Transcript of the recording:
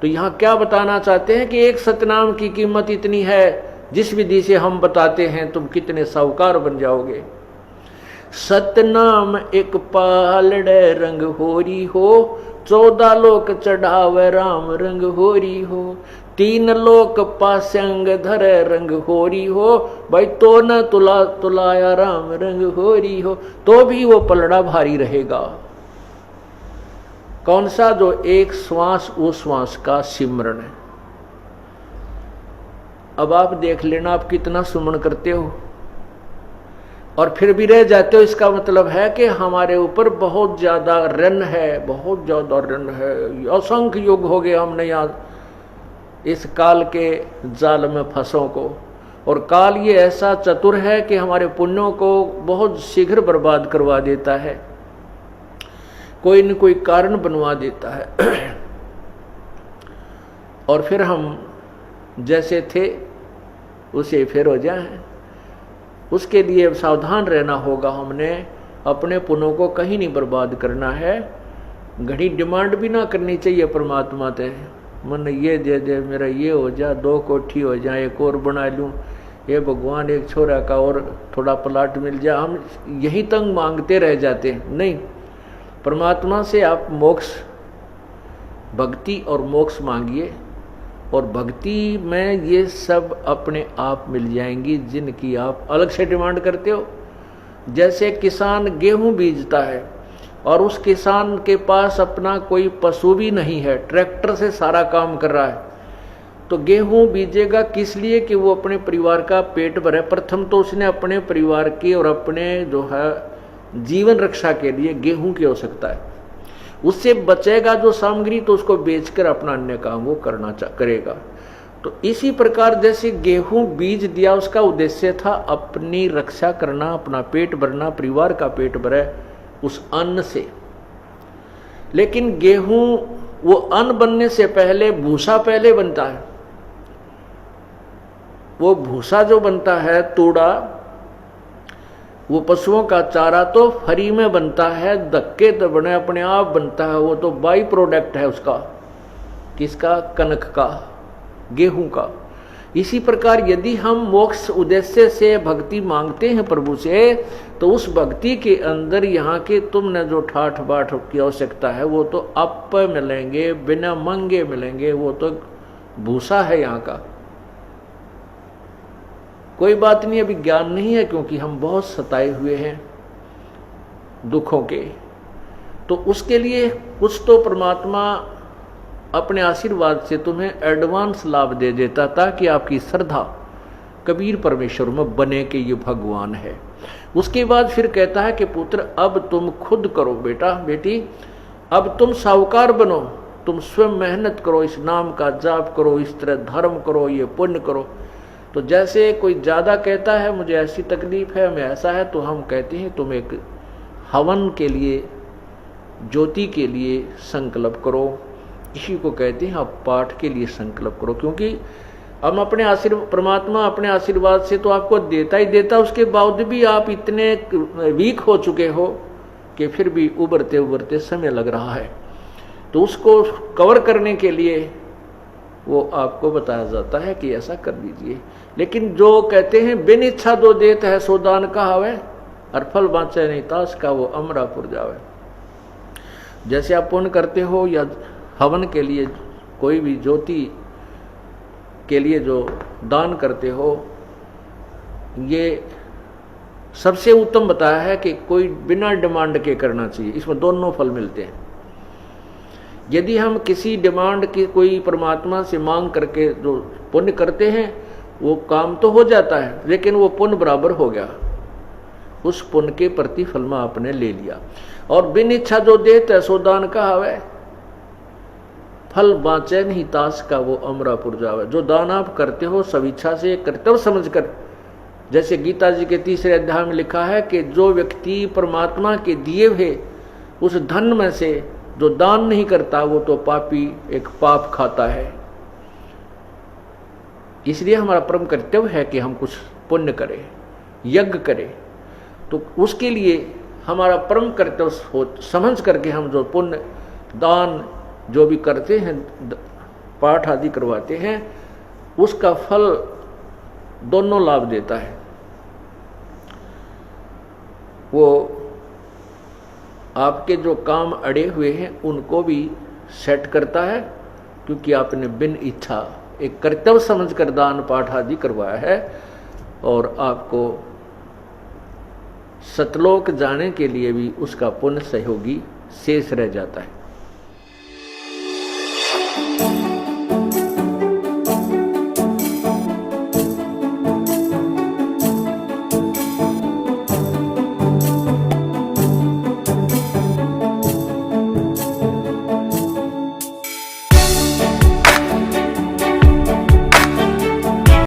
तो यहाँ क्या बताना चाहते हैं कि एक सतनाम की कीमत इतनी है, जिस विधि से हम बताते हैं तुम कितने साहूकार बन जाओगे। सतनाम एक पालड़े रंग होरी हो, 14 लोक चढ़ावे राम रंग होरी हो, 3 लोक पास्यंग धरे रंग होरी हो, भाई तो न तुलाया राम रंग होरी हो, तो भी वो पलड़ा भारी रहेगा। कौन सा? जो एक श्वास उस श्वास का सिमरन है। अब आप देख लेना आप कितना सुमन करते हो और फिर भी रह जाते हो, इसका मतलब है कि हमारे ऊपर बहुत ज्यादा ऋण है, बहुत ज्यादा ऋण है। असंख्य युग हो गए हमने याद इस काल के जाल में फंसों को, और काल ये ऐसा चतुर है कि हमारे पुण्यों को बहुत शीघ्र बर्बाद करवा देता है, कोई न कोई कारण बनवा देता है और फिर हम जैसे थे उसे फिर हो जाए। उसके लिए सावधान रहना होगा, हमने अपने पुण्यों को कहीं नहीं बर्बाद करना है। घड़ी डिमांड भी ना करनी चाहिए परमात्मा से, मन ये दे दे, मेरा ये हो जा, 2 कोठी हो जाए, एक और बना लूँ, ये भगवान एक छोरा का और थोड़ा प्लाट मिल जाए, हम यही तंग मांगते रह जाते हैं। नहीं, परमात्मा से आप मोक्ष, भक्ति और मोक्ष मांगिए, और भक्ति में ये सब अपने आप मिल जाएंगी जिनकी आप अलग से डिमांड करते हो। जैसे किसान गेहूं बीजता है और उस किसान के पास अपना कोई पशु भी नहीं है, ट्रैक्टर से सारा काम कर रहा है, तो गेहूं बीजेगा किस लिए? कि वो अपने परिवार का पेट भरे। प्रथम तो उसने अपने परिवार की और अपने जो है जीवन रक्षा के लिए गेहूं की आवश्यकता है, उससे बचेगा जो सामग्री तो उसको बेचकर अपना अन्य काम वो करेगा। तो इसी प्रकार जैसे गेहूं बीज दिया, उसका उद्देश्य था अपनी रक्षा करना, अपना पेट भरना, परिवार का पेट भरे उस अन्न से। लेकिन गेहूं वो अन्न बनने से पहले भूसा पहले बनता है। वो भूसा जो बनता है तूड़ा, वो पशुओं का चारा तो फ्री में बनता है, धक्के तो बने अपने आप बनता है, वो तो बाई प्रोडक्ट है उसका। किसका? कनक का, गेहूं का। इसी प्रकार यदि हम मोक्ष उद्देश्य से भक्ति मांगते हैं प्रभु से, तो उस भक्ति के अंदर यहाँ के तुमने जो ठाठ बाट की आवश्यकता है वो तो आप मिलेंगे, बिना मंगे मिलेंगे, वो तो भूसा है यहाँ का। कोई बात नहीं, अभी ज्ञान नहीं है क्योंकि हम बहुत सताए हुए हैं दुखों के, तो उसके लिए कुछ तो परमात्मा अपने आशीर्वाद से तुम्हें एडवांस लाभ दे देता ताकि आपकी श्रद्धा कबीर परमेश्वर में बने कि ये भगवान है। उसके बाद फिर कहता है कि पुत्र अब तुम खुद करो, बेटा बेटी अब तुम साहूकार बनो, तुम स्वयं मेहनत करो, इस नाम का जाप करो, इस तरह धर्म करो, ये पुण्य करो। तो जैसे कोई ज़्यादा कहता है मुझे ऐसी तकलीफ है, मैं ऐसा है, तो हम कहते हैं तुम एक हवन के लिए, ज्योति के लिए संकल्प करो। इसी को कहते हैं आप पाठ के लिए संकल्प करो, क्योंकि हम अपने परमात्मा अपने आशीर्वाद से तो आपको देता ही देता, उसके बावजूद भी आप इतने वीक हो चुके हो कि फिर भी उभरते उभरते समय लग रहा है। तो उसको कवर करने के लिए वो आपको बताया जाता है कि ऐसा कर दीजिए। लेकिन जो कहते हैं बिन इच्छा दो देत है सो दान कहावे, और फल बाँचे नहीं ताश का वो अमरापुर जावे। जैसे आप पुण्य करते हो या हवन के लिए, कोई भी ज्योति के लिए जो दान करते हो, ये सबसे उत्तम बताया है कि कोई बिना डिमांड के करना चाहिए, इसमें दोनों फल मिलते हैं। यदि हम किसी डिमांड की कोई परमात्मा से मांग करके जो पुण्य करते हैं वो काम तो हो जाता है, लेकिन वो पुण्य बराबर हो गया, उस पुण्य के प्रतिफल में आपने ले लिया। और बिन इच्छा जो देत है सो दान कहावे, फल बाँचे नहीं ताश का वो अमरापुर जावे। जो दान आप करते हो सब इच्छा से कर्तव्य समझकर, जैसे गीता जी के 3रे अध्याय में लिखा है कि जो व्यक्ति परमात्मा के दिए हुए उस धन में से जो दान नहीं करता वो तो पापी, एक पाप खाता है। इसलिए हमारा परम कर्तव्य है कि हम कुछ पुण्य करें, यज्ञ करें। तो उसके लिए हमारा परम कर्तव्य समझ करके हम जो पुण्य दान जो भी करते हैं पाठ आदि करवाते हैं, उसका फल दोनों लाभ देता है। वो आपके जो काम अड़े हुए हैं उनको भी सेट करता है, क्योंकि आपने बिन इच्छा एक कर्तव्य समझकर दान पाठ आदि करवाया है, और आपको सतलोक जाने के लिए भी उसका पुण्य सहयोगी शेष रह जाता है।